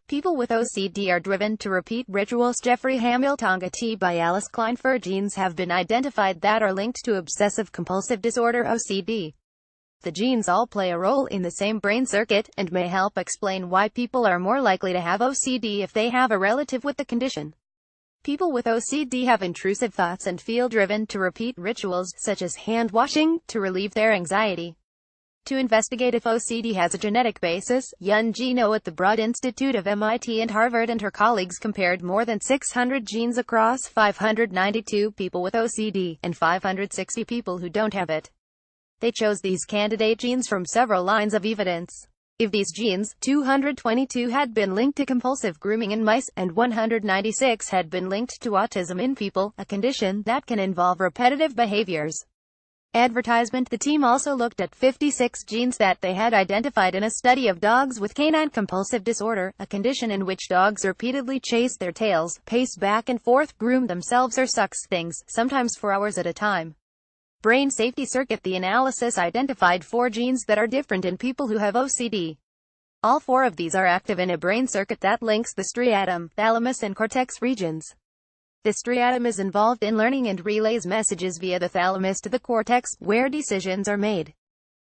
People with OCD are driven to repeat rituals. Jeffrey HamiltonGetty By Alice KleinFour genes have been identified that are linked to obsessive compulsive disorder (OCD). The genes all play a role in the same brain circuit, and may help explain why people are more likely to have OCD if they have a relative with the condition. People with OCD have intrusive thoughts and feel driven to repeat rituals, such as hand-washing, to relieve their anxiety. To investigate if OCD has a genetic basis, Yun Gino at the Broad Institute of MIT and Harvard and her colleagues compared more than 600 genes across 592 people with OCD, and 560 people who don't have it. They chose these candidate genes from several lines of evidence. If these genes, 222 had been linked to compulsive grooming in mice, and 196 had been linked to autism in people, a condition that can involve repetitive behaviors. Advertisement. The team also looked at 56 genes that they had identified in a study of dogs with canine compulsive disorder, a condition in which dogs repeatedly chase their tails, pace back and forth, groom themselves or sucks things, sometimes for hours at a time. Brain safety circuit. The analysis identified 4 genes that are different in people who have OCD. All 4 of these are active in a brain circuit that links the striatum, thalamus and cortex regions. The striatum is involved in learning and relays messages via the thalamus to the cortex, where decisions are made.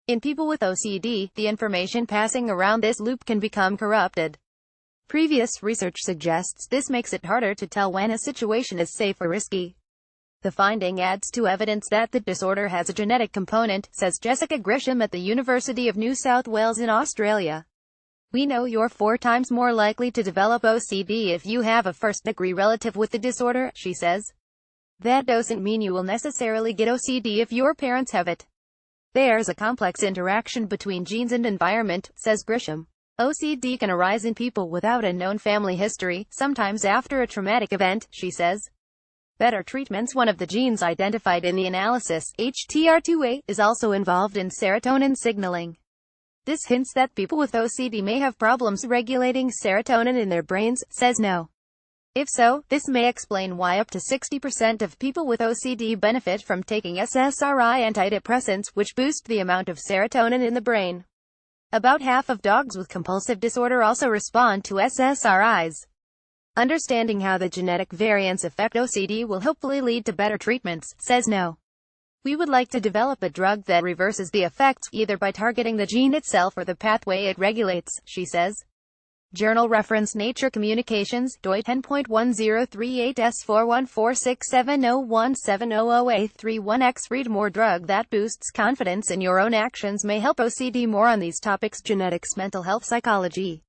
In people with OCD, the information passing around this loop can become corrupted. Previous research suggests this makes it harder to tell when a situation is safe or risky. The finding adds to evidence that the disorder has a genetic component, says Jessica Grisham at the University of New South Wales in Australia. We know you're 4 times more likely to develop OCD if you have a first-degree relative with the disorder, she says. That doesn't mean you will necessarily get OCD if your parents have it. There's a complex interaction between genes and environment, says Grisham. OCD can arise in people without a known family history, sometimes after a traumatic event, she says. Better treatments. One of the genes identified in the analysis, HTR2A, is also involved in serotonin signaling. This hints that people with OCD may have problems regulating serotonin in their brains, says No. If so, this may explain why up to 60% of people with OCD benefit from taking SSRI antidepressants, which boost the amount of serotonin in the brain. About half of dogs with compulsive disorder also respond to SSRIs. Understanding how the genetic variants affect OCD will hopefully lead to better treatments, says No. We would like to develop a drug that reverses the effects, either by targeting the gene itself or the pathway it regulates, she says. Journal reference Nature Communications, doi 10.1038S4146701700831X. Read more. Drug that boosts confidence in your own actions may help OCD. More on these topics: genetics, mental health, psychology.